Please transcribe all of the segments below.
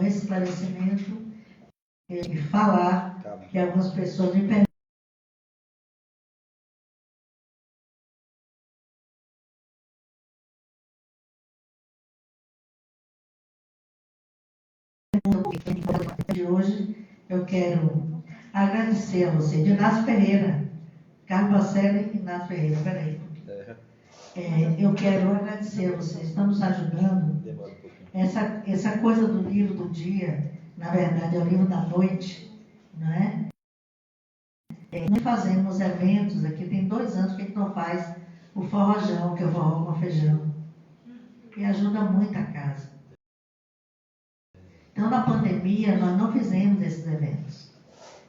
esclarecimento e falar que algumas pessoas me perguntam. De hoje eu quero agradecer a você, de Inácio Pereira, Carlos Bacelli e Inácio Pereira, peraí. Eu quero agradecer a vocês, estão nos ajudando. Essa coisa do livro do dia, na verdade é o livro da noite, não é? Nós fazemos eventos aqui, tem 2 anos que a gente não faz o forrojão, que é o forró com feijão, e ajuda muito a casa. Então, na pandemia, nós não fizemos esses eventos.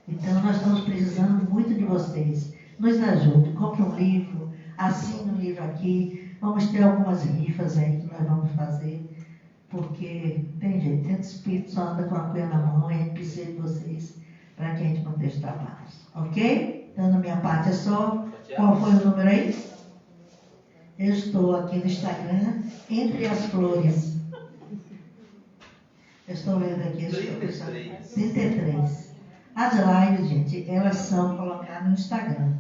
Então, nós estamos precisando muito de vocês. Nos ajudem, compre um livro, assine um livro aqui. Vamos ter algumas rifas aí que nós vamos fazer, porque tem jeito, tem espírito só anda com a coisa na mão e a gente precisa de vocês para que a gente não deixe trabalhos. Ok? Então, da minha parte é só. Qual foi o número aí? Eu estou aqui no Instagram, Entre as Flores. Eu estou vendo aqui, 33. As lives, gente, elas são colocadas no Instagram.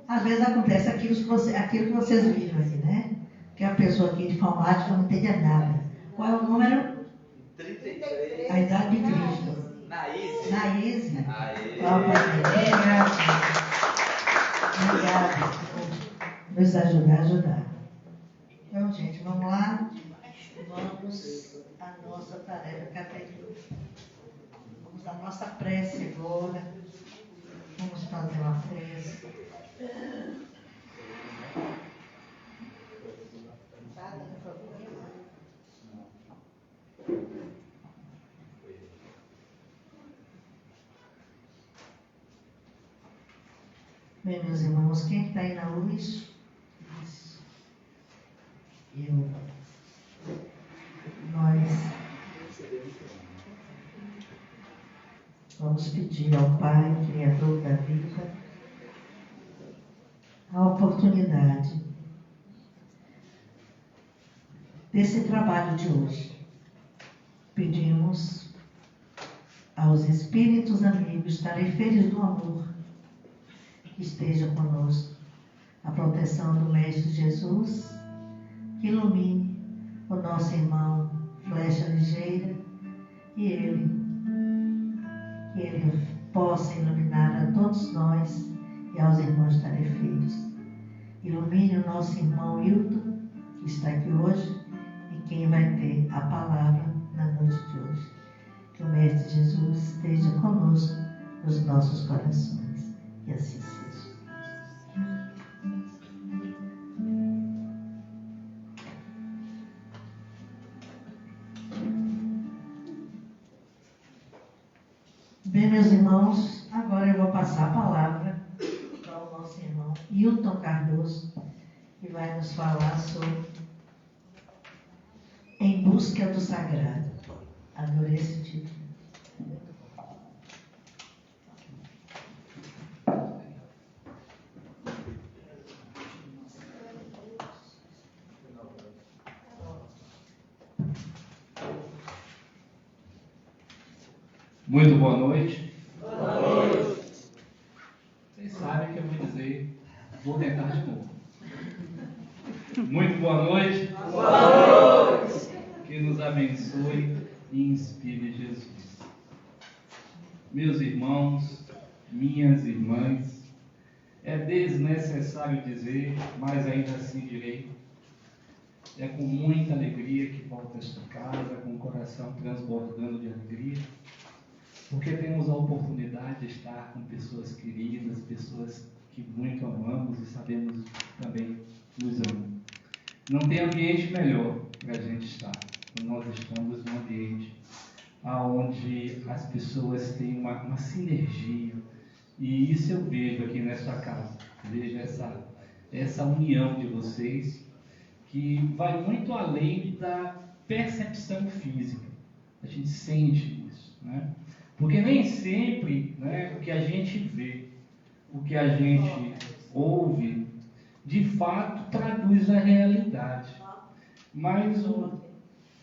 Às vezes acontece aquilo que vocês viram aqui, né? Que a pessoa aqui de informática não entende nada. Qual é o número? 33. A idade de Cristo. Naíse. Obrigada. Nos ajudar. Então, gente, vamos lá. Vamos à nossa tarefa. Vamos à nossa prece agora. Vamos fazer uma prece. Bem, meus irmãos, quem está aí na luz? Isso. Nós vamos pedir ao Pai, Criador da vida, a oportunidade desse trabalho de hoje. Pedimos aos Espíritos amigos, tarefeiros do amor, que estejam conosco, a proteção do Mestre Jesus, que ilumine o nosso irmão Flecha Ligeira, que ele possa iluminar a todos nós e aos irmãos tarefeiros. Ilumine o nosso irmão Hilton, que está aqui hoje, e quem vai ter a palavra na noite de hoje. Que o Mestre Jesus esteja conosco nos nossos corações. E assim seja. Bem, meus irmãos, agora eu vou passar a palavra para o nosso irmão Hilton Cardoso, que vai nos falar sobre Em Busca do Sagrado. Adorei esse título. Muito boa noite. Boa noite. Vocês sabem que eu vou dizer, vou tentar de novo. Muito boa noite. Boa noite. Que nos abençoe e inspire Jesus. Meus irmãos, minhas irmãs, é desnecessário dizer, mas ainda assim direi. É com muita alegria que volto a esta casa, com o coração transbordando de alegria, porque temos a oportunidade de estar com pessoas queridas, pessoas que muito amamos e sabemos também nos amam. Não tem ambiente melhor para a gente estar. Nós estamos num ambiente onde as pessoas têm uma sinergia, e isso eu vejo aqui nesta casa. Vejo essa união de vocês, que vai muito além da percepção física. A gente sente isso, né? Porque nem sempre, né, o que a gente vê, o que a gente ouve, de fato traduz a realidade. Mas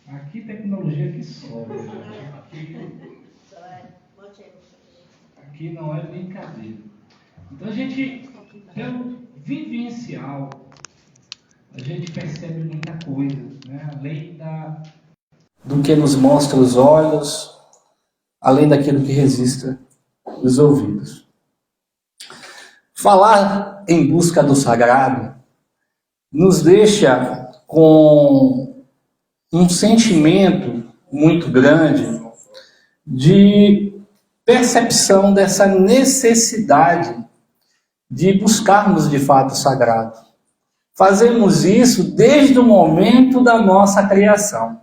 aqui tecnologia que sobra, aqui que não é brincadeira. Então a gente, pelo vivencial, a gente percebe muita coisa, né? Além do que nos mostra os olhos, além daquilo que registra os ouvidos. Falar em busca do sagrado nos deixa com um sentimento muito grande de percepção dessa necessidade de buscarmos de fato o sagrado. Fazemos isso desde o momento da nossa criação.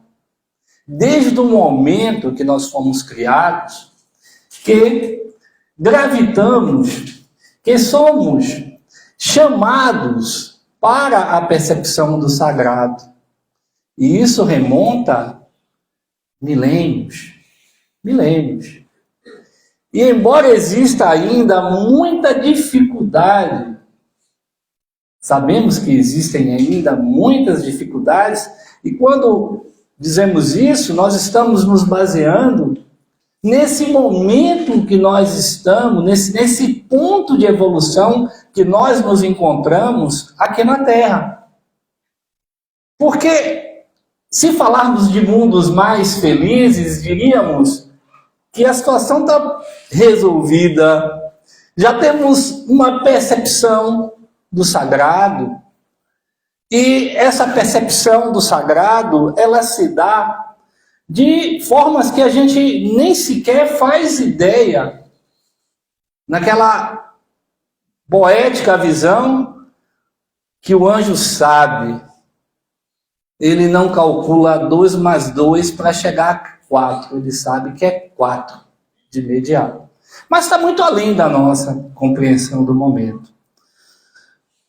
Desde o momento que nós fomos criados, que gravitamos, que somos chamados para a percepção do sagrado. E isso remonta milênios. E embora exista ainda muita dificuldade, sabemos que existem ainda muitas dificuldades, e quando dizemos isso, nós estamos nos baseando nesse momento que nós estamos, nesse ponto de evolução que nós nos encontramos aqui na Terra. Porque, se falarmos de mundos mais felizes, diríamos que a situação está resolvida, já temos uma percepção do sagrado, e essa percepção do sagrado, ela se dá de formas que a gente nem sequer faz ideia. Naquela poética visão que o anjo sabe, ele não calcula 2 mais 2 para chegar a 4, ele sabe que é 4 de imediato. Mas está muito além da nossa compreensão do momento.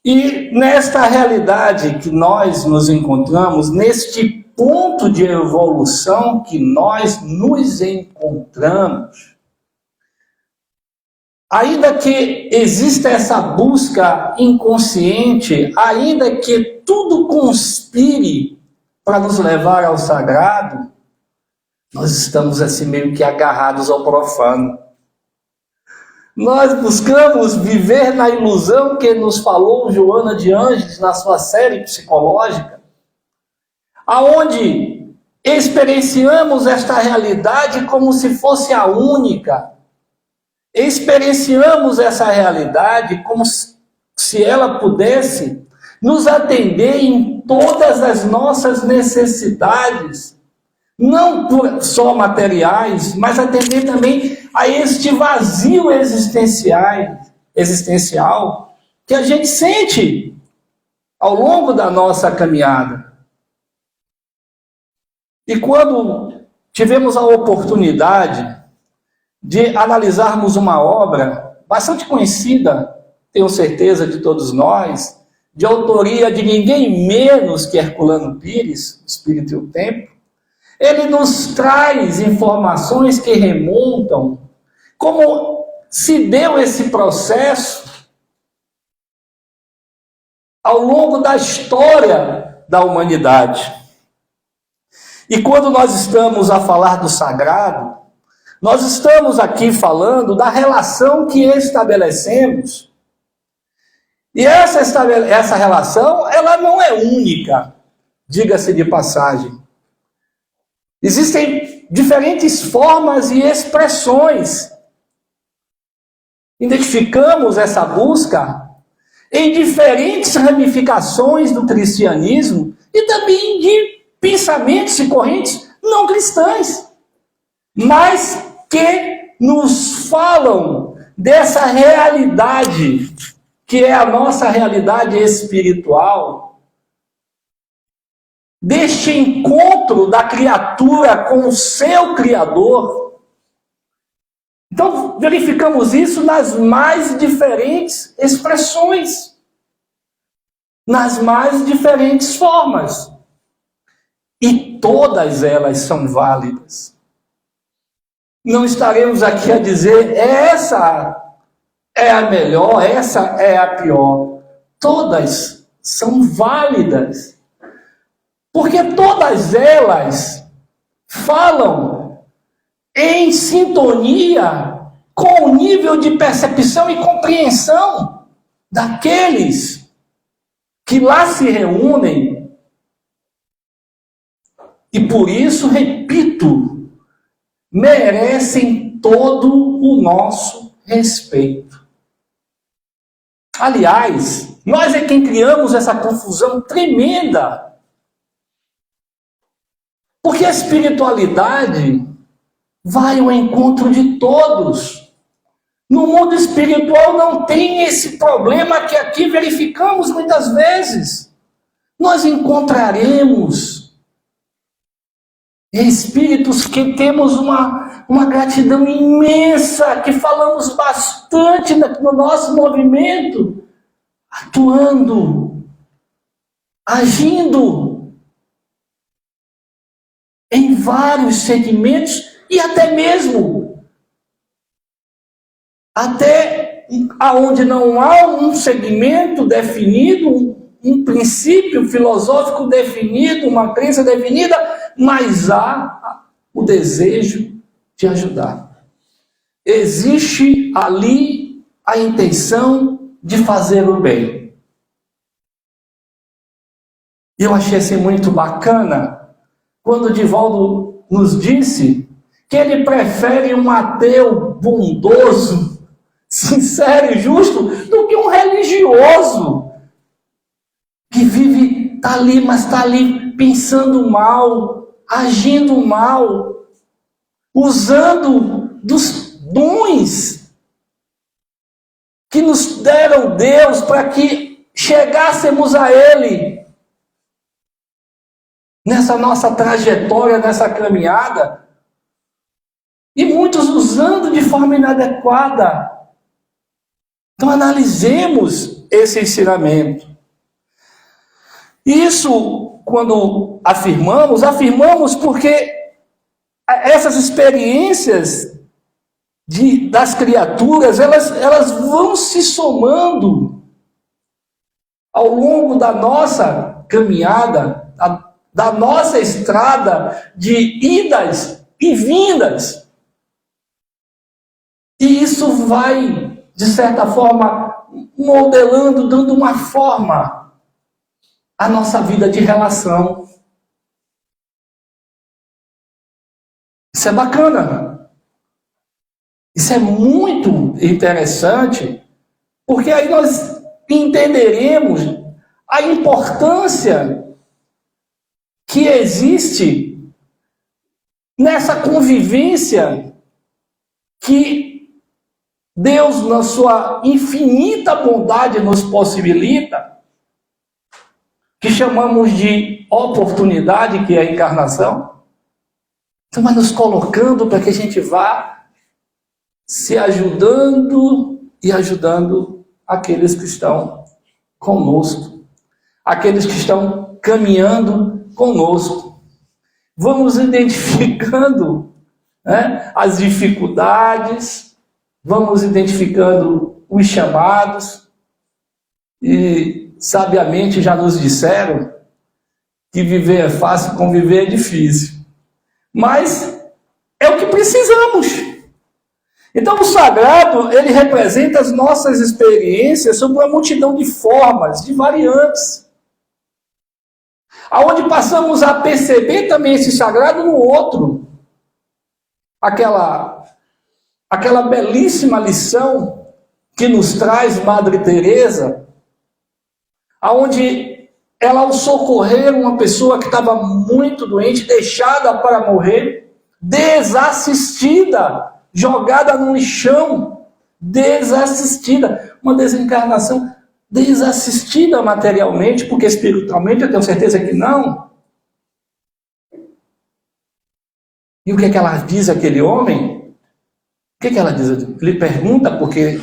E nesta realidade que nós nos encontramos, neste ponto de evolução que nós nos encontramos, ainda que exista essa busca inconsciente, ainda que tudo conspire para nos levar ao sagrado, nós estamos assim meio que agarrados ao profano. Nós buscamos viver na ilusão que nos falou Joana de Ângeles na sua série psicológica, aonde experienciamos esta realidade como se fosse a única. Experienciamos essa realidade como se ela pudesse nos atender em todas as nossas necessidades, não só materiais, mas atender também a este vazio existencial que a gente sente ao longo da nossa caminhada. E quando tivemos a oportunidade de analisarmos uma obra bastante conhecida, tenho certeza de todos nós, de autoria de ninguém menos que Herculano Pires, Espírito e o Tempo, ele nos traz informações que remontam como se deu esse processo ao longo da história da humanidade. E quando nós estamos a falar do sagrado, nós estamos aqui falando da relação que estabelecemos. E essa relação, ela não é única, diga-se de passagem. Existem diferentes formas e expressões. Identificamos essa busca em diferentes ramificações do cristianismo e também de pensamentos e correntes não cristãs, mas que nos falam dessa realidade que é a nossa realidade espiritual, deste encontro da criatura com o seu Criador. Então, verificamos isso nas mais diferentes expressões, nas mais diferentes formas. E todas elas são válidas. Não estaremos aqui a dizer, essa é a melhor, essa é a pior. Todas são válidas. Porque todas elas falam em sintonia com o nível de percepção e compreensão daqueles que lá se reúnem. E por isso, repito, merecem todo o nosso respeito. Aliás, nós é quem criamos essa confusão tremenda. Porque a espiritualidade vai ao encontro de todos. No mundo espiritual não tem esse problema que aqui verificamos muitas vezes. Nós encontraremos espíritos que temos uma gratidão imensa, que falamos bastante no nosso movimento, atuando, agindo em vários segmentos e até mesmo aonde não há um segmento definido, um princípio filosófico definido, uma crença definida, mas há o desejo de ajudar. Existe ali a intenção de fazer o bem. Eu achei assim muito bacana quando o Divaldo nos disse que ele prefere um ateu bondoso, sincero e justo, do que um religioso que vive, está ali, mas está ali pensando mal, agindo mal, usando dos dons que nos deram Deus para que chegássemos a Ele nessa nossa trajetória, nessa caminhada, e muitos usando de forma inadequada. Então analisemos esse ensinamento. Isso, quando afirmamos porque essas experiências das criaturas, elas vão se somando ao longo da nossa caminhada, da nossa estrada de idas e vindas. E isso vai, de certa forma, modelando, dando uma forma à nossa vida de relação. Isso é bacana. Isso é muito interessante, porque aí nós entenderemos a importância que existe nessa convivência que Deus, na sua infinita bondade, nos possibilita, que chamamos de oportunidade, que é a encarnação. Então, vai nos colocando para que a gente vá se ajudando e ajudando aqueles que estão conosco, aqueles que estão caminhando conosco. Vamos identificando, né, as dificuldades, vamos identificando os chamados, e sabiamente já nos disseram que viver é fácil, conviver é difícil. Mas é o que precisamos. Então o sagrado, ele representa as nossas experiências sob uma multidão de formas, de variantes, aonde passamos a perceber também esse sagrado no outro. Aquela belíssima lição que nos traz Madre Teresa, aonde ela, ao socorrer uma pessoa que estava muito doente, deixada para morrer, desassistida, jogada no lixão, desassistida, uma desencarnação desassistida materialmente, porque espiritualmente eu tenho certeza que não. E o que é que ela diz àquele homem? O que ela diz? Ele pergunta, porque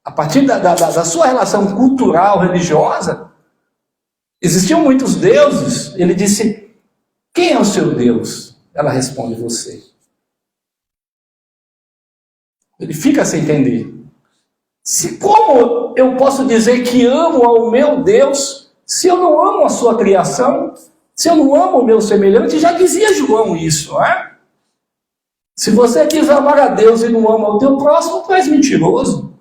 a partir da sua relação cultural, religiosa, existiam muitos deuses. Ele disse: quem é o seu Deus? Ela responde: você. Ele fica sem entender. Como eu posso dizer que amo ao meu Deus se eu não amo a sua criação? Se eu não amo o meu semelhante? Já dizia João isso, não é? Se você diz amar a Deus e não ama o teu próximo, tu és mentiroso.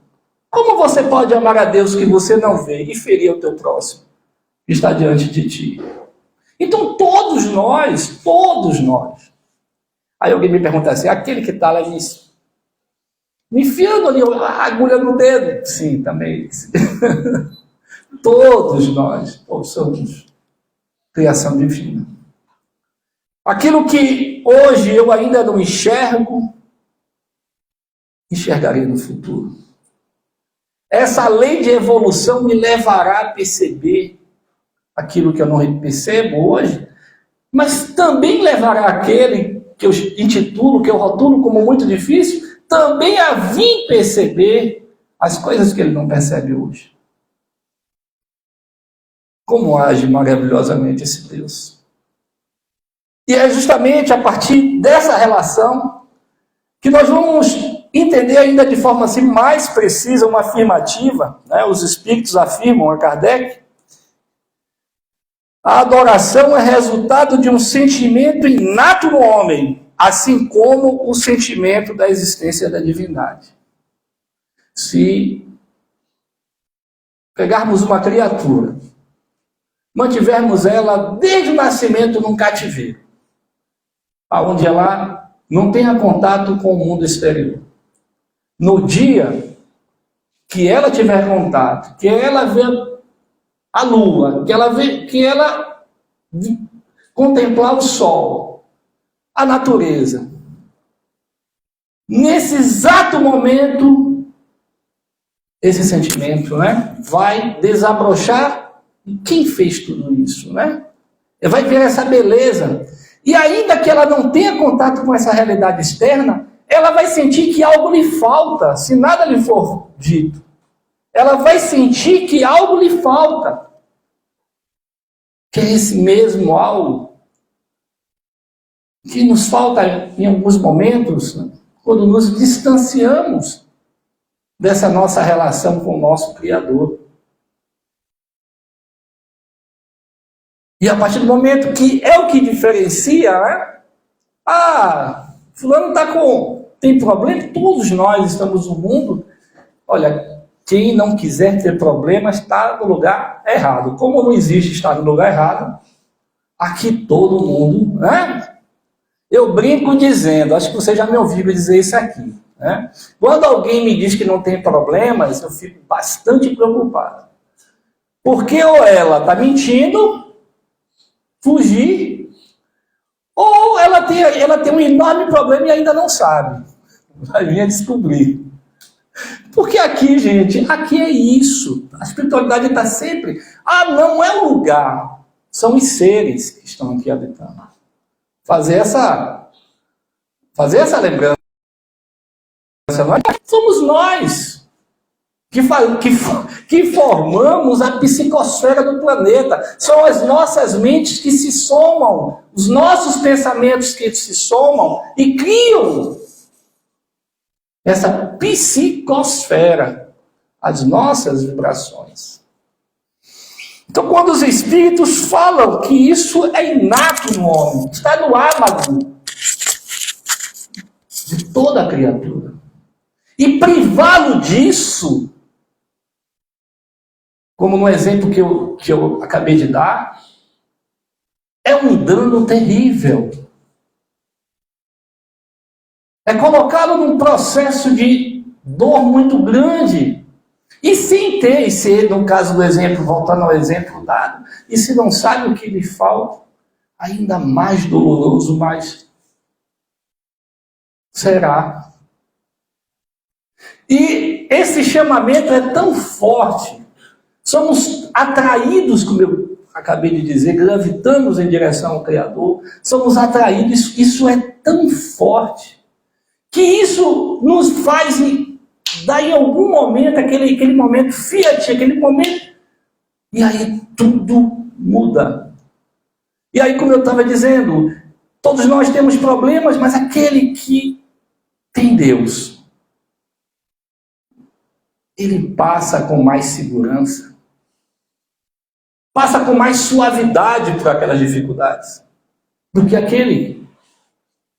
Como você pode amar a Deus que você não vê e ferir o teu próximo que está diante de ti? Então todos nós. Aí alguém me pergunta assim, aquele que está lá me enfiando ali a agulha no dedo. Sim, também. Todos nós somos criação divina. Aquilo que hoje eu ainda não enxergo, enxergarei no futuro. Essa lei de evolução me levará a perceber aquilo que eu não percebo hoje, mas também levará aquele que eu intitulo, que eu rotulo como muito difícil, também a vir perceber as coisas que ele não percebe hoje. Como age maravilhosamente esse Deus. E é justamente a partir dessa relação que nós vamos entender ainda de forma assim mais precisa uma afirmativa, né? Os espíritos afirmam a Kardec, a adoração é resultado de um sentimento inato no homem, assim como o sentimento da existência da divindade. Se pegarmos uma criatura, mantivermos ela desde o nascimento num cativeiro, onde ela não tenha contato com o mundo exterior. No dia que ela tiver contato, que ela vê a lua, que ela contemplar o sol, a natureza, nesse exato momento, esse sentimento, né, vai desabrochar. E quem fez tudo isso, né? Vai ver essa beleza. E ainda que ela não tenha contato com essa realidade externa, ela vai sentir que algo lhe falta, se nada lhe for dito. Ela vai sentir que algo lhe falta. Que é esse mesmo algo que nos falta em alguns momentos, né, quando nos distanciamos dessa nossa relação com o nosso Criador. E a partir do momento que é o que diferencia, né? Fulano tem problema, todos nós estamos no mundo. Olha, quem não quiser ter problema está no lugar errado. Como não existe estar no lugar errado, aqui todo mundo, né? Eu brinco dizendo, acho que você já me ouviu dizer isso aqui, né? Quando alguém me diz que não tem problemas, eu fico bastante preocupado. Porque ou ela está mentindo, fugir, ou ela tem um enorme problema e ainda não sabe. Vai vir a descobrir. Porque aqui, gente, aqui é isso. A espiritualidade está sempre... não é o lugar. São os seres que estão aqui habitando. Fazer essa lembrança. Somos nós que formamos a psicosfera do planeta. São as nossas mentes que se somam, os nossos pensamentos que se somam e criam essa psicosfera, as nossas vibrações. Então, quando os espíritos falam que isso é inato no homem, está no âmago de toda a criatura, e privá-lo disso, como no exemplo que eu acabei de dar, é um dano terrível. É colocá-lo num processo de dor muito grande. E sem ter, e se no caso do exemplo, voltando ao exemplo dado, e se não sabe o que lhe falta, ainda mais doloroso, mais será. E esse chamamento é tão forte, somos atraídos, como eu acabei de dizer, gravitamos em direção ao Criador, somos atraídos, isso é tão forte, que isso nos faz dar em algum momento, aquele momento fiat, aquele momento, e aí tudo muda. E aí, como eu estava dizendo, todos nós temos problemas, mas aquele que tem Deus, ele passa com mais segurança, passa com mais suavidade por aquelas dificuldades, do que aquele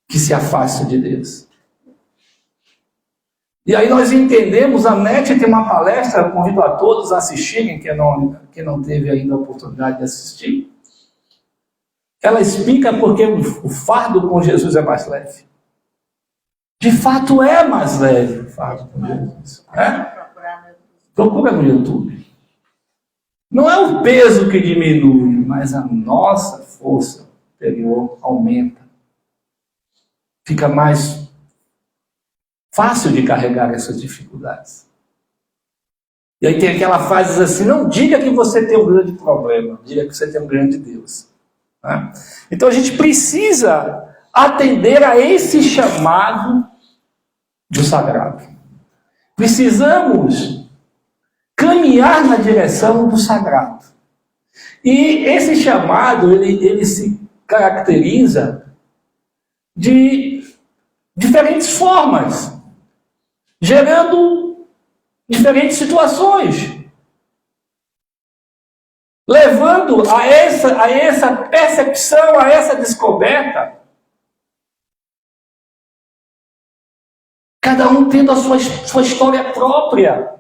que se afasta de Deus. E aí nós entendemos, a NET tem uma palestra, eu convido a todos a assistirem, quem não teve ainda a oportunidade de assistir. Ela explica porque o fardo com Jesus é mais leve. De fato é mais leve o fardo com Jesus. Procura no YouTube. Não é o peso que diminui, mas a nossa força interior aumenta. Fica mais fácil de carregar essas dificuldades. E aí tem aquela frase assim, não diga que você tem um grande problema, diga que você tem um grande Deus. Né? Então a gente precisa atender a esse chamado do sagrado. Precisamos caminhar na direção do sagrado. E esse chamado, ele se caracteriza de diferentes formas, gerando diferentes situações, levando a essa percepção, a essa descoberta, cada um tendo a sua história própria.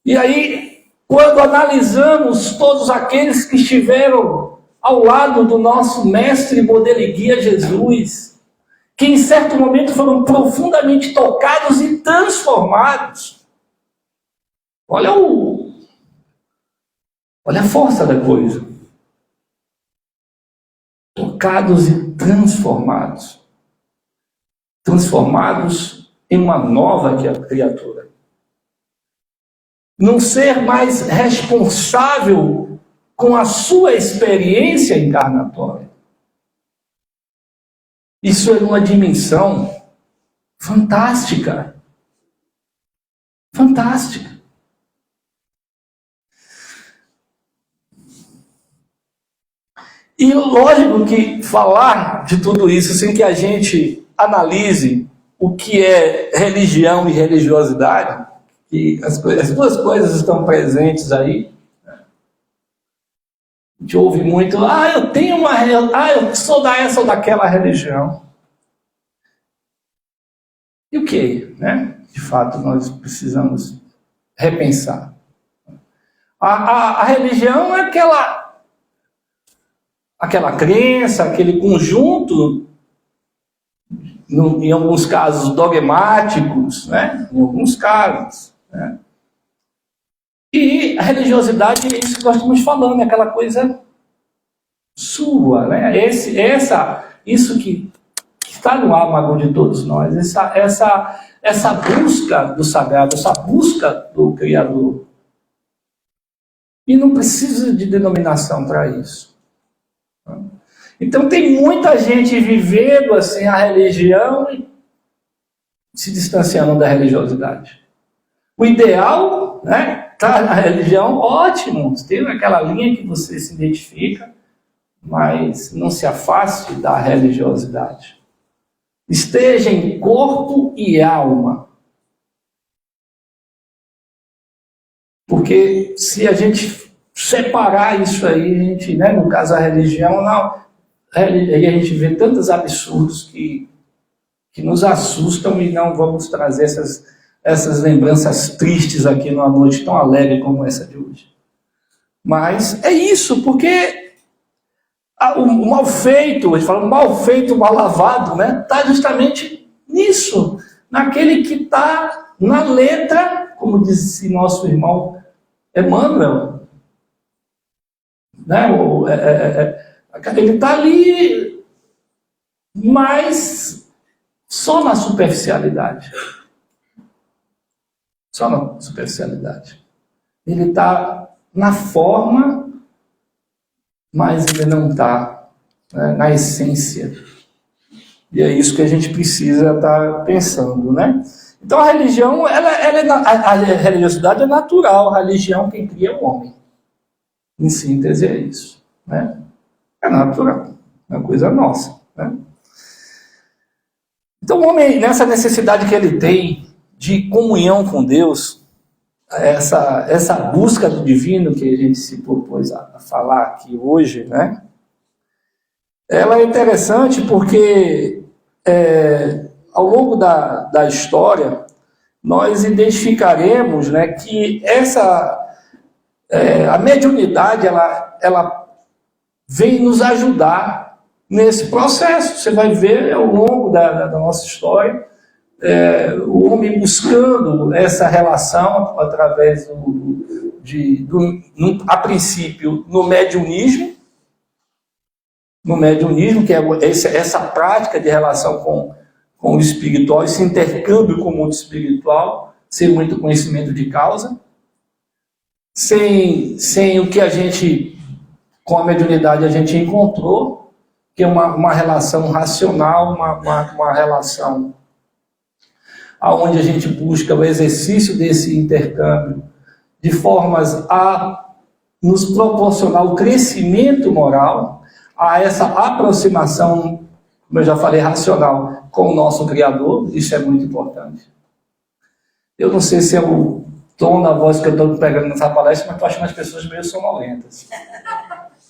E aí, quando analisamos todos aqueles que estiveram ao lado do nosso mestre, modelo e guia Jesus, que em certo momento foram profundamente tocados e transformados. Olha a força da coisa. Tocados e transformados. Transformados em uma nova criatura. Não ser mais responsável com a sua experiência encarnatória. Isso é uma dimensão fantástica. Fantástica. E lógico que falar de tudo isso sem que a gente analise o que é religião e religiosidade, que as duas coisas estão presentes aí. A gente ouve muito, eu sou dessa ou daquela religião. E o que, né? De fato, nós precisamos repensar. A religião é aquela crença, aquele conjunto, em alguns casos dogmáticos, né? Em alguns casos, né? E a religiosidade é isso que nós estamos falando, é aquela coisa sua, né? Isso que está no âmago de todos nós, essa busca do sagrado, essa busca do Criador. E não precisa de denominação para isso. Então tem muita gente vivendo assim a religião e se distanciando da religiosidade. O ideal, né? Tá na religião, ótimo, tem aquela linha que você se identifica, mas não se afaste da religiosidade. Esteja em corpo e alma. Porque se a gente separar isso aí, a gente, né, no caso a religião, aí a gente vê tantos absurdos que nos assustam e não vamos trazer essas lembranças tristes aqui numa noite tão alegre como essa de hoje. Mas é isso, porque o mal feito, eles falam mal feito, mal lavado, né? Está justamente nisso, naquele que está na letra, como disse nosso irmão Emmanuel, né? Ele está ali, mas só na superficialidade. Só na superficialidade. Ele está na forma, mas ele não está, né, na essência. E é isso que a gente precisa estar pensando, né? Então a religião, a religiosidade é natural, a religião quem cria é o homem. Em síntese é isso, né? É natural, é uma coisa nossa, né? Então o homem, nessa necessidade que ele tem de comunhão com Deus, essa busca do divino que a gente se propôs a falar aqui hoje, né? Ela é interessante porque ao longo da história, nós identificaremos, né, que a mediunidade, ela vem nos ajudar nesse processo. Você vai ver ao longo da nossa história, o homem buscando essa relação através a princípio, no mediunismo, que é essa prática de relação com o espiritual, esse intercâmbio com o mundo espiritual, sem muito conhecimento de causa, sem o que a gente, com a mediunidade, a gente encontrou, que é uma relação racional, uma relação onde a gente busca o exercício desse intercâmbio de formas a nos proporcionar o crescimento moral, a essa aproximação, como eu já falei, racional com o nosso Criador. Isso é muito importante. Eu não sei se é o tom da voz que eu estou pegando nessa palestra, mas estou achando as pessoas meio sonolentas.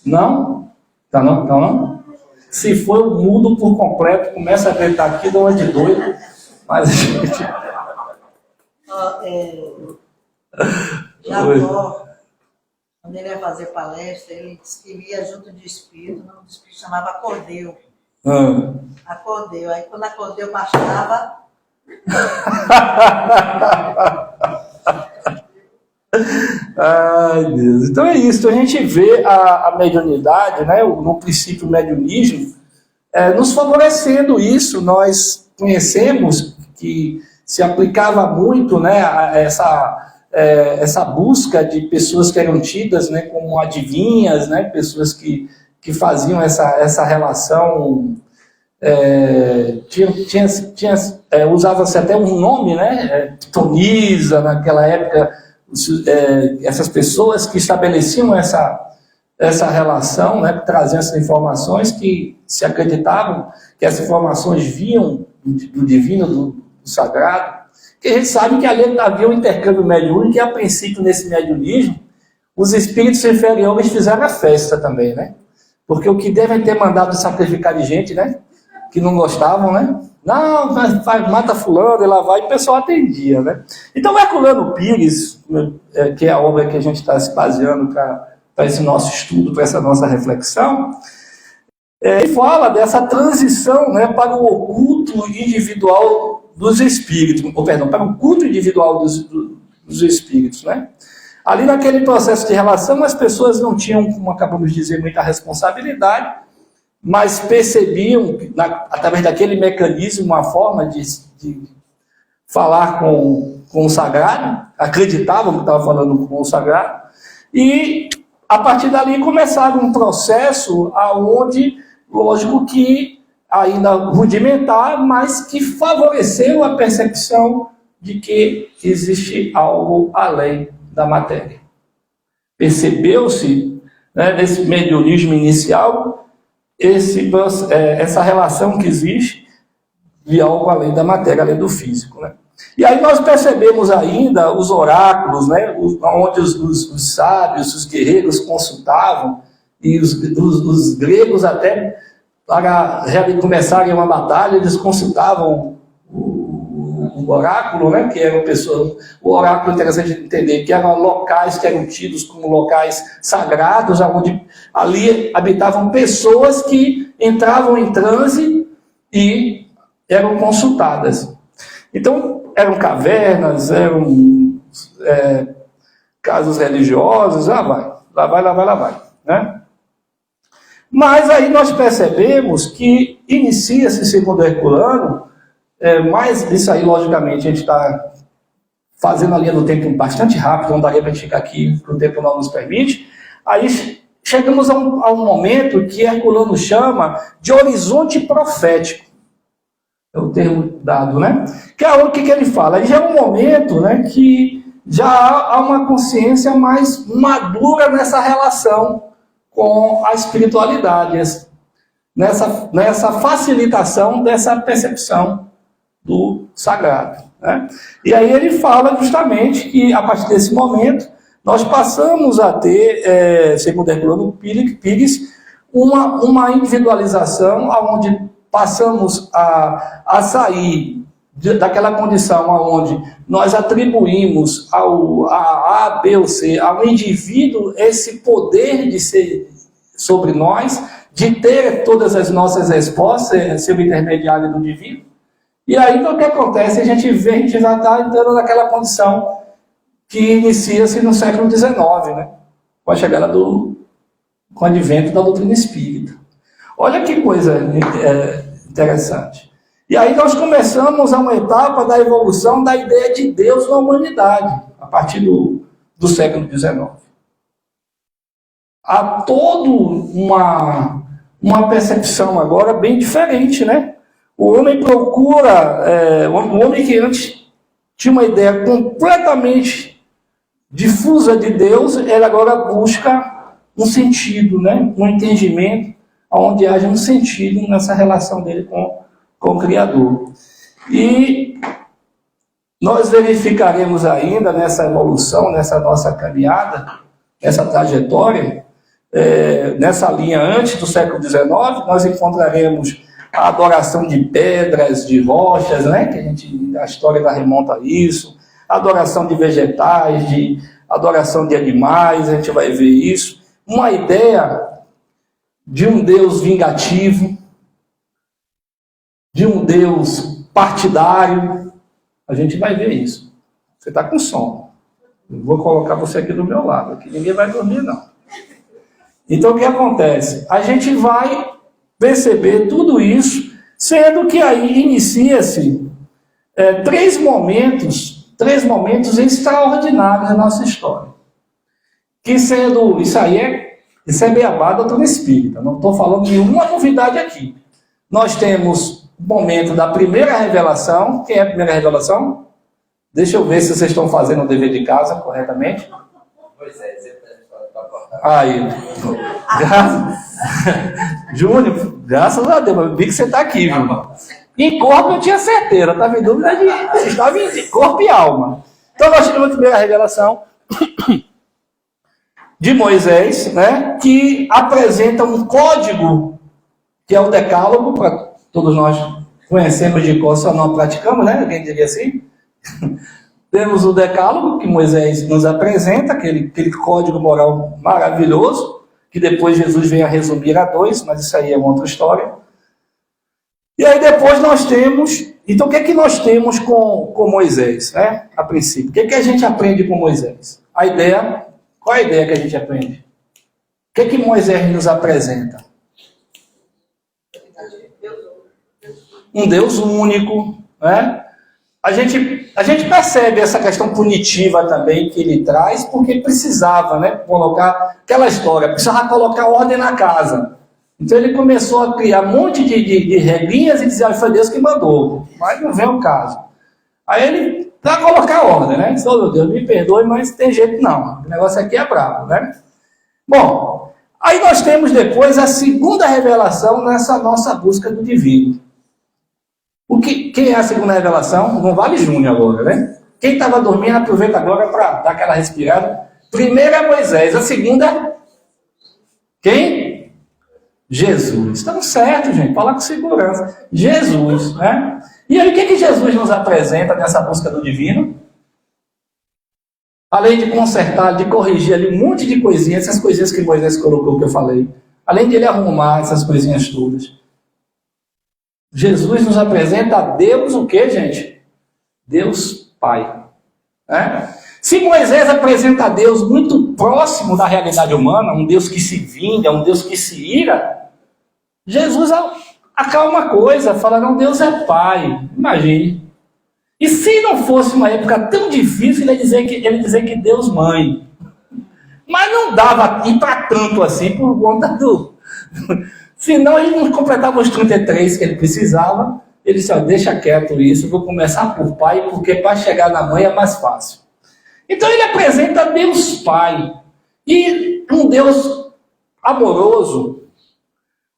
Não? Tá não? Tá não? Se for, eu mudo por completo, começa a gritar aqui, dou uma de doido, mas a gente... Jacó, quando ele ia fazer palestra, ele disse que ia junto de espírito, o nome do espírito chamava Acordeu. Acordeu. Aí quando Acordeu baixava... Ai, Deus. Então é isso, a gente vê a mediunidade, né, no princípio mediunismo, nos favorecendo isso. Nós conhecemos que se aplicava muito, né, essa busca de pessoas que eram tidas, né, como adivinhas, né, pessoas que faziam essa relação, usava-se até um nome, né, Tonisa, naquela época, essas pessoas que estabeleciam essa relação, né, traziam essas informações, que se acreditavam que essas informações vinham do divino, do sagrado, que a gente sabe que ali havia um intercâmbio mediúnico, e a princípio, nesse mediunismo, os espíritos inferiores fizeram a festa também, né? Porque o que devem ter mandado sacrificar de gente, né? Que não gostavam, né? Não, mata fulano, e lá vai, e o pessoal atendia, né? Então, Herculano Pires, que é a obra que a gente está se baseando para esse nosso estudo, para essa nossa reflexão, ele fala dessa transição, né, para o oculto individual dos espíritos, para o culto individual dos espíritos, né? Ali naquele processo de relação, as pessoas não tinham, como acabamos de dizer, muita responsabilidade, mas percebiam, através daquele mecanismo, uma forma de falar com o sagrado, acreditavam que estava falando com o sagrado, e a partir dali começaram um processo onde, lógico que ainda rudimentar, mas que favoreceu a percepção de que existe algo além da matéria. Percebeu-se, né, nesse mediunismo inicial, essa relação que existe de algo além da matéria, além do físico, né? E aí nós percebemos ainda os oráculos, né, onde os sábios, os guerreiros consultavam, e os gregos até, para começarem uma batalha, eles consultavam o oráculo, né, que era o oráculo, interessante de entender, que eram locais que eram tidos como locais sagrados, onde ali habitavam pessoas que entravam em transe e eram consultadas. Então, eram cavernas, eram casos religiosos, lá vai, né? Mas aí nós percebemos que inicia-se, segundo Herculano, mas isso aí, logicamente, a gente está fazendo a linha do tempo bastante rápido, não daria para a gente ficar aqui, porque o tempo não nos permite. Aí chegamos a um momento que Herculano chama de horizonte profético. É o termo dado, né? Que é o que ele fala? Aí já é um momento, né, que já há uma consciência mais madura nessa relação com a espiritualidade, nessa facilitação dessa percepção do sagrado, né? E aí ele fala justamente que, a partir desse momento, nós passamos a ter, segundo Herculano Pires, uma individualização onde passamos a sair daquela condição onde nós atribuímos a A, B ou C, ao indivíduo esse poder de ser sobre nós, de ter todas as nossas respostas, ser o intermediário do divino. E aí o que acontece? A gente já está entrando naquela condição que inicia-se no século XIX, né? Com a chegada com o advento da doutrina espírita. Olha que coisa interessante. E aí nós começamos a uma etapa da evolução da ideia de Deus na humanidade, a partir do século XIX. Há toda uma percepção agora bem diferente, né? O homem procura, o homem que antes tinha uma ideia completamente difusa de Deus, ele agora busca um sentido, né? Um entendimento, onde haja um sentido nessa relação dele com o Criador. E nós verificaremos ainda nessa evolução, nessa nossa caminhada, nessa trajetória, nessa linha antes do século XIX, nós encontraremos a adoração de pedras, de rochas, né? Que a história ainda remonta a isso, a adoração de vegetais, de adoração de animais, a gente vai ver isso. Uma ideia de um Deus vingativo, de um Deus partidário, a gente vai ver isso. Você está com sono. Eu vou colocar você aqui do meu lado, aqui ninguém vai dormir, não. Então, o que acontece? A gente vai perceber tudo isso, sendo que aí inicia-se três momentos extraordinários da nossa história. Que sendo, isso é beabá da doutrina espírita, não estou falando nenhuma novidade aqui. Nós temos o momento da primeira revelação. Quem é a primeira revelação? Deixa eu ver se vocês estão fazendo o dever de casa corretamente. Moisés, aí. Júnior, graças a Deus, eu vi que você está aqui, viu? Em corpo eu tinha certeza, estava em dúvida você estava em corpo e alma. Então nós tivemos a primeira revelação de Moisés, né, que apresenta um código, que é o decálogo, para todos nós conhecemos de cor, só não praticamos, né? Alguém diria assim? Temos o decálogo que Moisés nos apresenta, aquele código moral maravilhoso, que depois Jesus vem a resumir a 2, mas isso aí é uma outra história. E aí depois nós temos... Então o que é que nós temos com Moisés, né? A princípio. O que é que a gente aprende com Moisés? Qual é a ideia que a gente aprende? O que é que Moisés nos apresenta? Um Deus único, né? A gente percebe essa questão punitiva também que ele traz, porque precisava, né, colocar aquela história, precisava colocar ordem na casa. Então ele começou a criar um monte de regrinhas e dizer, foi Deus que mandou, mas não vem o caso. Aí ele, para colocar ordem, né? Disse, meu Deus, me perdoe, mas tem jeito não, o negócio aqui é bravo, né? Bom, aí nós temos depois a segunda revelação nessa nossa busca do divino. Quem é a segunda revelação? Não vale Júnior agora, né? Quem estava dormindo, aproveita agora para dar aquela respirada. Primeira é Moisés, a segunda, quem? Jesus. Estamos certos, gente, falar com segurança. Jesus, né? E aí o que Jesus nos apresenta nessa busca do divino? Além de consertar, de corrigir ali um monte de coisinhas, essas coisinhas que Moisés colocou, que eu falei. Além de ele arrumar essas coisinhas todas. Jesus nos apresenta a Deus o quê, gente? Deus Pai. Né? Se Moisés apresenta a Deus muito próximo da realidade humana, um Deus que se vinga, um Deus que se ira, Jesus acalma a coisa, fala, não, Deus é Pai. Imagine. E se não fosse uma época tão difícil, ele dizer que Deus Mãe. Mas não dava ir para tanto assim, por conta do... Senão ele não completava os 33 que ele precisava. Ele disse, deixa quieto isso, vou começar por Pai, porque para chegar na Mãe é mais fácil. Então ele apresenta Deus Pai. E um Deus amoroso,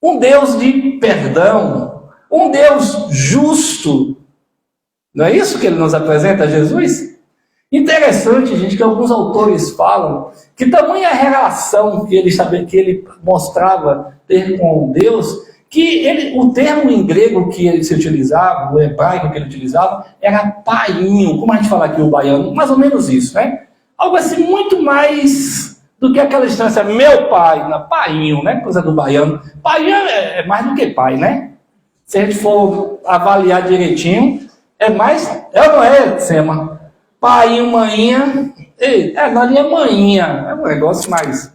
um Deus de perdão, um Deus justo. Não é isso que ele nos apresenta, Jesus? Interessante, gente, que alguns autores falam que tamanha relação que ele mostrava ter com Deus, que o termo em grego que ele se utilizava, o hebraico que ele utilizava, era painho, como a gente fala aqui o baiano, mais ou menos isso, né? Algo assim muito mais do que aquela instância, meu pai, painho, né? Coisa do baiano. Painho é mais do que pai, né? Se a gente for avaliar direitinho, é mais, é ou não é, Sema? Painho, maninha, nós é maninha, é um negócio mais,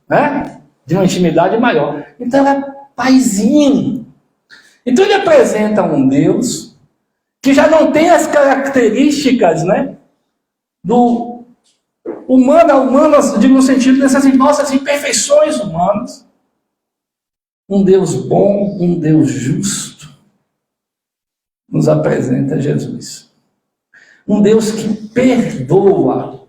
né? De uma intimidade maior. Então é paizinho. Então ele apresenta um Deus que já não tem as características, né? Do humano, digo no sentido dessas nossas imperfeições humanas. Um Deus bom, um Deus justo, nos apresenta Jesus. Um Deus que perdoa,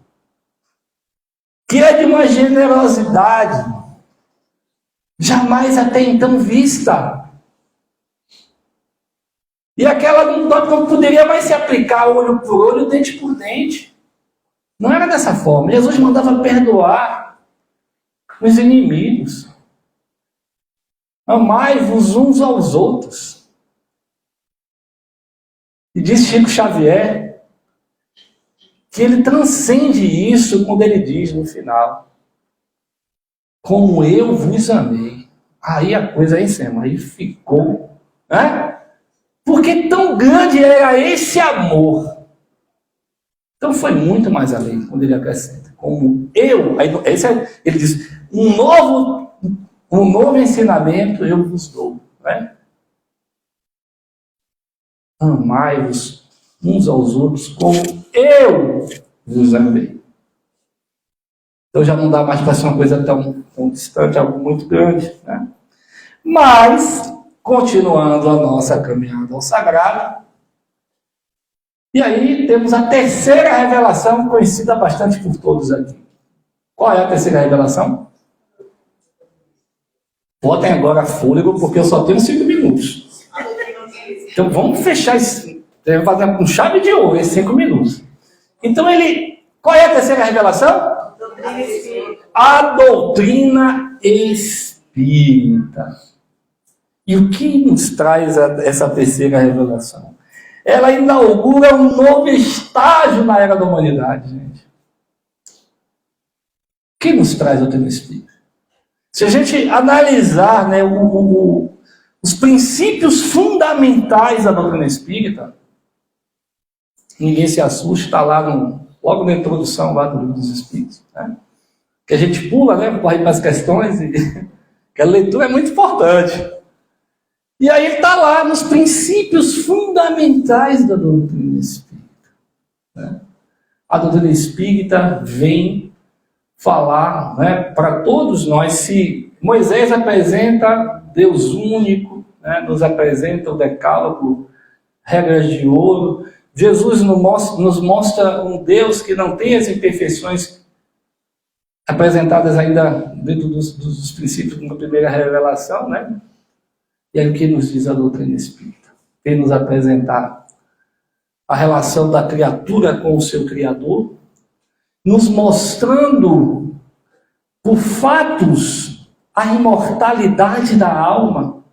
que é de uma generosidade jamais até então vista. E aquela não poderia mais se aplicar olho por olho, dente por dente. Não era dessa forma. Jesus mandava perdoar os inimigos. Amai-vos uns aos outros. E diz Chico Xavier que ele transcende isso quando ele diz no final: como eu vos amei. Aí a coisa aí, Sema, aí ficou. Né? Porque tão grande era esse amor. Então foi muito mais além quando ele acrescenta. Como eu, aí, ele diz, um novo ensinamento eu vos dou. Né? Amai-vos uns aos outros como eu vos amei. Então já não dá mais para ser uma coisa tão distante, algo muito grande. Né? Mas, continuando a nossa caminhada ao sagrado, e aí temos a terceira revelação, conhecida bastante por todos aqui. Qual é a terceira revelação? Botem agora fôlego, porque eu só tenho 5 minutos. Então vamos fechar isso. Vamos fazer com chave de ouro esses 5 minutos. Então qual é a terceira revelação? A doutrina espírita. E o que nos traz essa terceira revelação? Ela inaugura um novo estágio na era da humanidade, gente. O que nos traz a doutrina espírita? Se a gente analisar, né, os princípios fundamentais da doutrina espírita, ninguém se assusta, está lá logo na introdução lá do Livro dos Espíritos, né? Que a gente pula, né, corre para as questões, que a leitura é muito importante. E aí ele está lá nos princípios fundamentais da doutrina espírita. Né? A doutrina espírita vem falar, né, para todos nós. Se Moisés apresenta Deus único, né, nos apresenta o decálogo, regras de ouro, Jesus nos mostra um Deus que não tem as imperfeições apresentadas ainda dentro dos princípios da primeira revelação, né? E aí o que nos diz a doutrina espírita? Vem nos apresentar a relação da criatura com o seu Criador, nos mostrando por fatos a imortalidade da alma,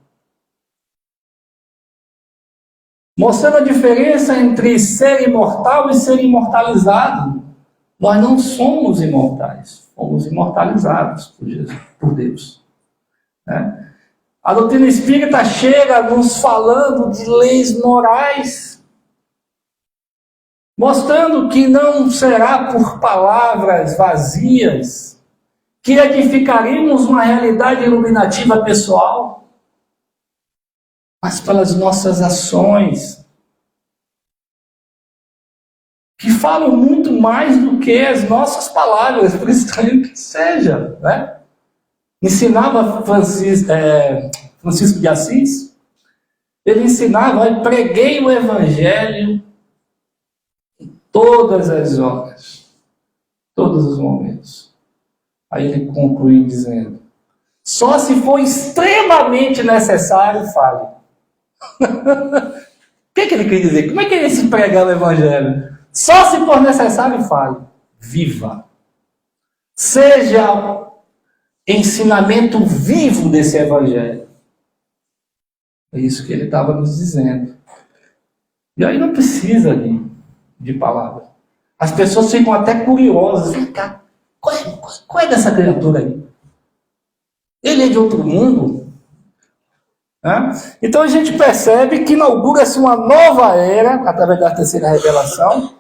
mostrando a diferença entre ser imortal e ser imortalizado. Nós não somos imortais, fomos imortalizados por Jesus, por Deus. Né? A doutrina espírita chega nos falando de leis morais, mostrando que não será por palavras vazias que edificaremos uma realidade iluminativa pessoal, mas pelas nossas ações, que falam muito mais do que as nossas palavras, por estranho que seja, né? Ensinava Francisco de Assis, ele ensinava, preguei o Evangelho em todas as horas, todos os momentos. Aí ele conclui dizendo, só se for extremamente necessário, fale. O que ele quer dizer? Como é que ele se pregar o Evangelho? Só se for necessário, fale. Viva. Seja ensinamento vivo desse Evangelho. É isso que ele estava nos dizendo. E aí não precisa de palavra. As pessoas ficam até curiosas. Vem cá, qual é dessa criatura aí? Ele é de outro mundo? Então a gente percebe que inaugura-se uma nova era, através da terceira revelação,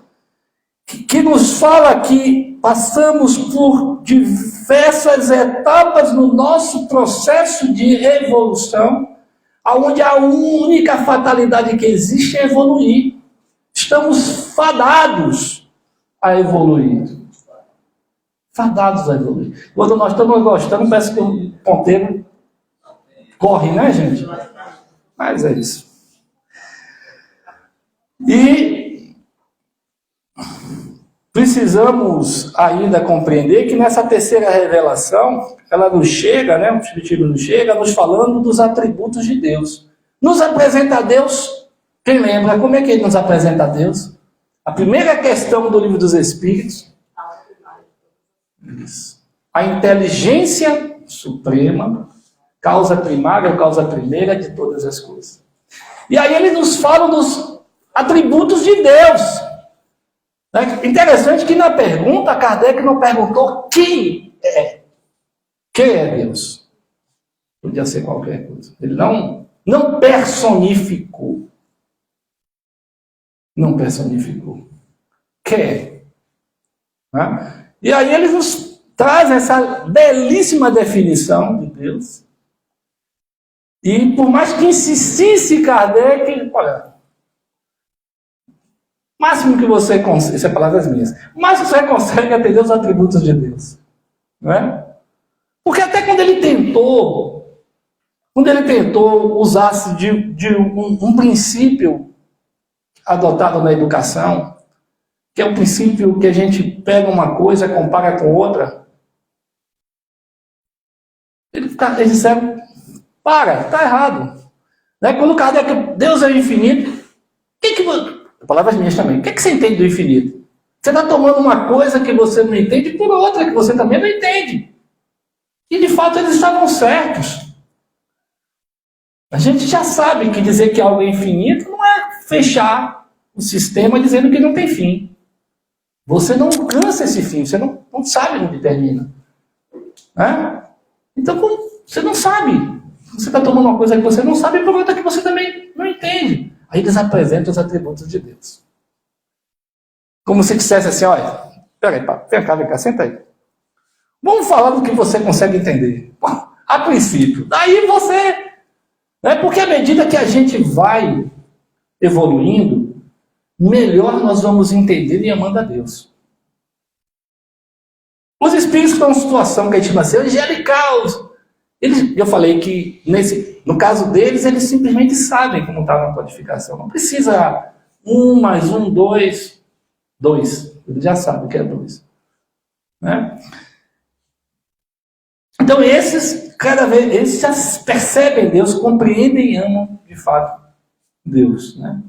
que nos fala que passamos por diversas etapas no nosso processo de evolução, onde a única fatalidade que existe é evoluir. Estamos fadados a evoluir. Fadados a evoluir. Quando nós estamos gostando, parece que o ponteiro corre, né, gente? Mas é isso. E precisamos ainda compreender que nessa terceira revelação, ela nos chega, né, o Espiritismo nos chega, nos falando dos atributos de Deus. Nos apresenta a Deus, quem lembra, como é que ele nos apresenta a Deus? A primeira questão do Livro dos Espíritos, isso. A inteligência suprema, causa primária ou causa primeira de todas as coisas. E aí ele nos fala dos atributos de Deus. Interessante que na pergunta, Kardec não perguntou quem é. Quem é Deus? Podia ser qualquer coisa. Ele não personificou. Não personificou. Quem é? E aí ele nos traz essa belíssima definição de Deus. E por mais que insistisse Kardec, olha, o máximo que você consegue, isso é palavras minhas, o máximo que você consegue é entender os atributos de Deus. Não é? Porque até quando ele tentou usar-se de um princípio adotado na educação, que é um princípio que a gente pega uma coisa, compara com outra, eles disseram, está errado. Né? Quando Kardec, Deus é o infinito, palavras minhas também, o que você entende do infinito? Você está tomando uma coisa que você não entende por outra que você também não entende. E de fato eles estavam certos. A gente já sabe que dizer que algo é infinito não é fechar o sistema dizendo que não tem fim. Você não alcança esse fim, você não sabe onde termina. Então você não sabe. Você está tomando uma coisa que você não sabe por outra que você também não entende. Aí eles apresentam os atributos de Deus. Como se dissesse assim, olha, peraí, vem cá, senta aí. Vamos falar do que você consegue entender. A princípio. Daí você... Porque à medida que a gente vai evoluindo, melhor nós vamos entender e amando a Deus. Os espíritos estão em situação que a gente chama assim, angelical. Eu falei que, no caso deles, eles simplesmente sabem como está na codificação. Não precisa 1 mais 1, 2. 2. Eles já sabem que é 2. Né? Então, esses já percebem Deus, compreendem e amam, de fato, Deus. Né?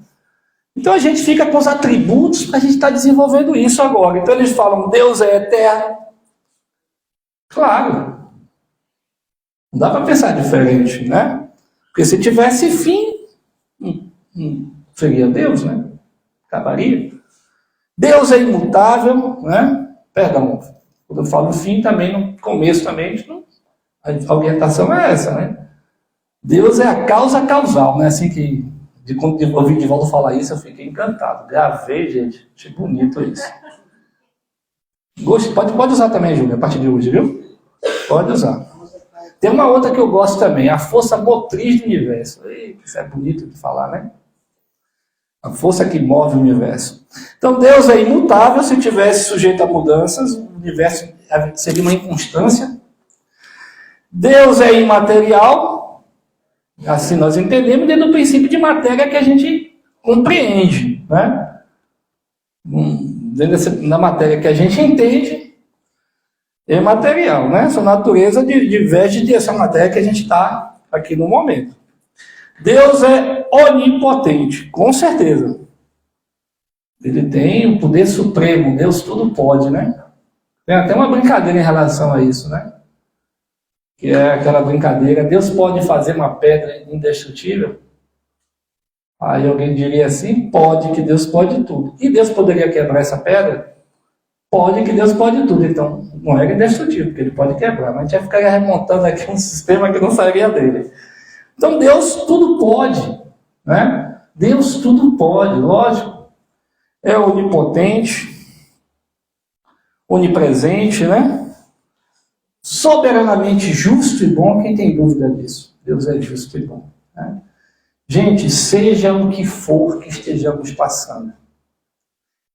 Então, a gente fica com os atributos para a gente estar desenvolvendo isso agora. Então, eles falam, Deus é eterno. Claro. Não dá para pensar diferente, né? Porque se tivesse fim, seria Deus, né? Acabaria. Deus é imutável, né? Perdão, quando eu falo fim, também no começo também, a orientação é essa, né? Deus é a causa causal, né? Assim que, quando eu ouvi Divaldo falar isso, eu fiquei encantado. Gravei, gente. Achei bonito isso. Pode usar também, Júlia, a partir de hoje, viu? Pode usar. Tem uma outra que eu gosto também, a força motriz do universo. Isso é bonito de falar, né? A força que move o universo. Então, Deus é imutável. Se tivesse sujeito a mudanças, o universo seria uma inconstância. Deus é imaterial. Assim nós entendemos dentro do princípio de matéria que a gente compreende, né? Na matéria que a gente entende, é material, né? Sua natureza diverge dessa matéria que a gente está aqui no momento. Deus é onipotente, com certeza. Ele tem o poder supremo, Deus tudo pode, né? Tem até uma brincadeira em relação a isso, né? Que é aquela brincadeira, Deus pode fazer uma pedra indestrutível? Aí alguém diria assim, pode, que Deus pode tudo. E Deus poderia quebrar essa pedra? Pode, que Deus pode tudo. Então, não é indestrutível, porque ele pode quebrar. Mas a gente ia ficar remontando aqui um sistema que não sairia dele. Então, Deus tudo pode, né? Deus tudo pode, lógico. É onipotente, onipresente, né? Soberanamente justo e bom. Quem tem dúvida disso? Deus é justo e bom, né? Gente, seja o que for que estejamos passando,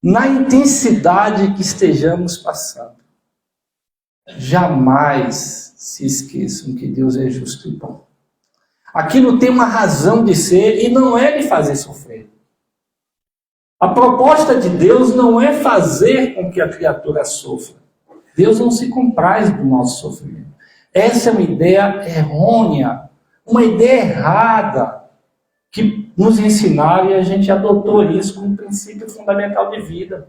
na intensidade que estejamos passando, jamais se esqueçam que Deus é justo e bom. Aquilo tem uma razão de ser e não é de fazer sofrer. A proposta de Deus não é fazer com que a criatura sofra. Deus não se compraz do nosso sofrimento. Essa é uma ideia errônea, uma ideia errada, que nos ensinaram e a gente adotou isso como princípio fundamental de vida.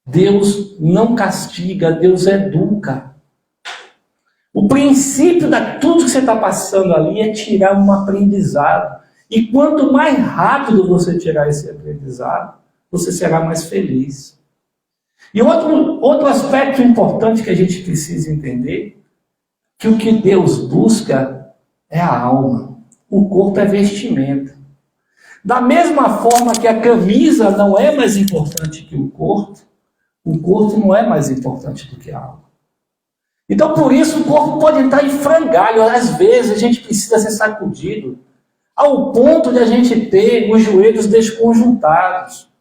Deus não castiga, Deus educa. O princípio de tudo que você está passando ali é tirar um aprendizado. E quanto mais rápido você tirar esse aprendizado, você será mais feliz. E outro aspecto importante que a gente precisa entender, que o que Deus busca é a alma. O corpo é vestimenta. Da mesma forma que a camisa não é mais importante que o corpo não é mais importante do que a alma. Então, por isso, o corpo pode estar em frangalho. Às vezes, a gente precisa ser sacudido ao ponto de a gente ter os joelhos desconjuntados,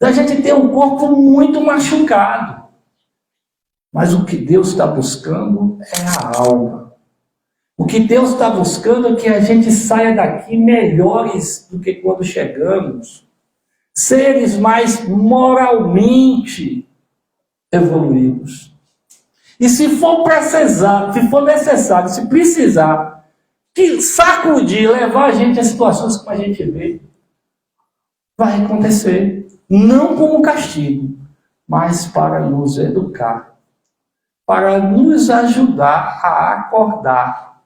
da gente ter um corpo muito machucado. Mas o que Deus está buscando é a alma. O que Deus está buscando é que a gente saia daqui melhores do que quando chegamos. Seres mais moralmente evoluídos. E se for necessário, se precisar, que sacudir, levar a gente a situações como a gente vê, vai acontecer. Não como castigo, mas para nos educar. Para nos ajudar a acordar.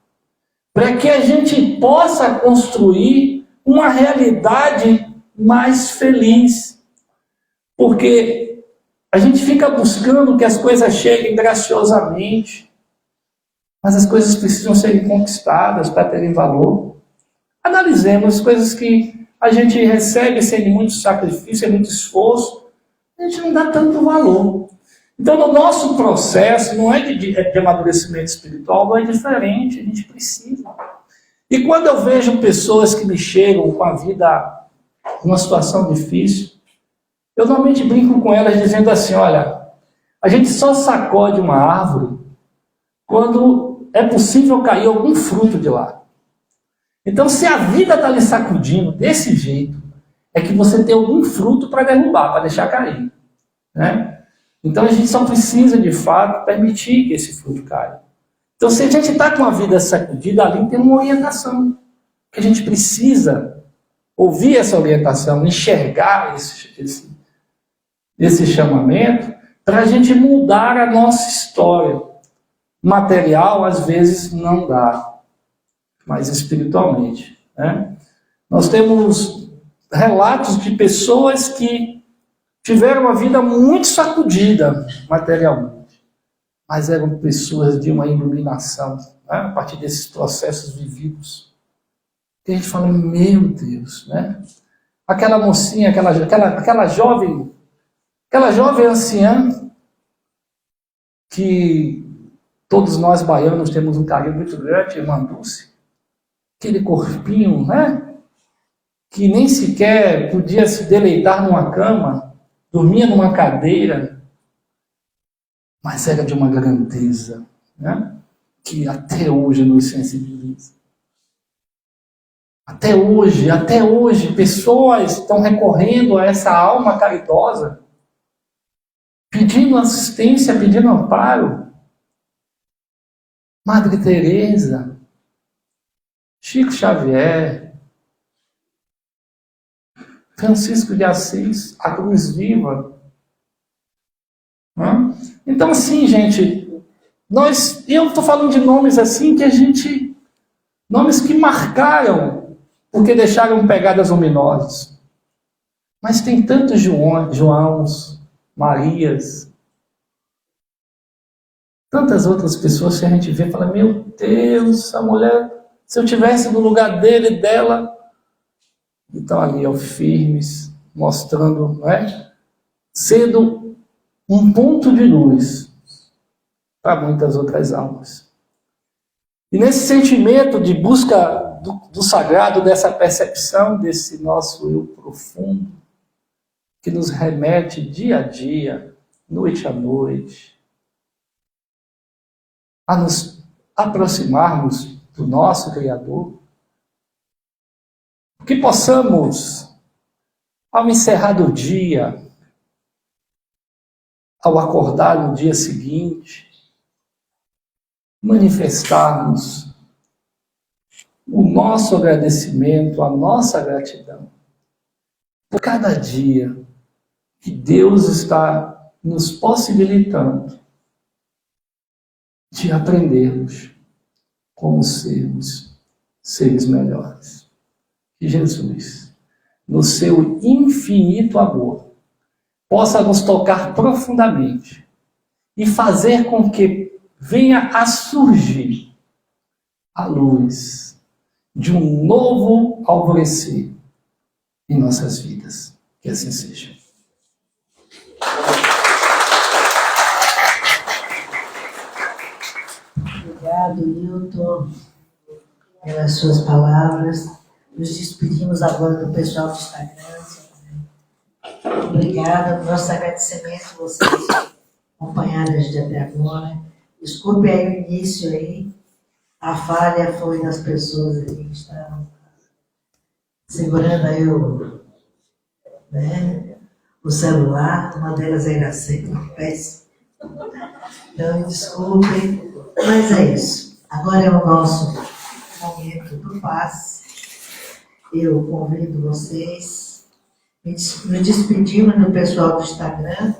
Para que a gente possa construir uma realidade mais feliz. Porque a gente fica buscando que as coisas cheguem graciosamente, mas as coisas precisam serem conquistadas para terem valor. Analisemos as coisas que a gente recebe sem muito sacrifício, sem muito esforço, a gente não dá tanto valor. Então, no nosso processo, não é de amadurecimento espiritual, não é diferente, a gente precisa. E quando eu vejo pessoas que me chegam com a vida, numa situação difícil, eu normalmente brinco com elas dizendo assim, olha, a gente só sacode uma árvore quando é possível cair algum fruto de lá. Então, se a vida está lhe sacudindo desse jeito, é que você tem algum fruto para derrubar, para deixar cair, né? Então, a gente só precisa, de fato, permitir que esse fruto caia. Então, se a gente está com a vida sacudida, ali tem uma orientação. Que a gente precisa ouvir essa orientação, enxergar esse chamamento, para a gente mudar a nossa história. Material, às vezes, não dá, mas espiritualmente, né? Nós temos relatos de pessoas que tiveram uma vida muito sacudida materialmente, mas eram pessoas de uma iluminação, né? A partir desses processos vividos. E a gente fala, meu Deus, né? Aquela mocinha, aquela jovem anciã, que todos nós baianos temos um carinho muito grande, irmã Dulce, aquele corpinho, né? Que nem sequer podia se deleitar numa cama, dormia numa cadeira, mas era de uma grandeza, né? Que até hoje nos sensibiliza. Até hoje, pessoas estão recorrendo a essa alma caridosa, pedindo assistência, pedindo amparo. Madre Teresa, Chico Xavier, Francisco de Assis, a cruz viva. Então, assim, gente, eu estou falando de nomes assim nomes que marcaram porque deixaram pegadas luminosas. Mas tem tantos Joãos, Marias, tantas outras pessoas que a gente vê e fala, meu Deus, a mulher, se eu tivesse no lugar dele, dela, então ali, ó, firmes, mostrando, não é? Sendo um ponto de luz para muitas outras almas. E nesse sentimento de busca do sagrado, dessa percepção, desse nosso eu profundo, que nos remete dia a dia, noite a noite, a nos aproximarmos do nosso Criador, que possamos, ao encerrar do dia, ao acordar no dia seguinte, manifestarmos o nosso agradecimento, a nossa gratidão por cada dia que Deus está nos possibilitando de aprendermos como sermos seres melhores. Que Jesus, no seu infinito amor, possa nos tocar profundamente e fazer com que venha a surgir a luz de um novo alvorecer em nossas vidas. Que assim seja. Obrigado, Nilton, pelas suas palavras. Nos despedimos agora do pessoal do Instagram. Obrigada, nosso agradecimento a vocês acompanhadas de até agora. Desculpe aí o início aí. A falha foi das pessoas aí que estavam segurando aí o celular. Uma delas era sempre péssima. Então, desculpem. Mas é isso. Agora é o nosso momento do passe. Eu convido vocês. Me despedimos do pessoal do Instagram.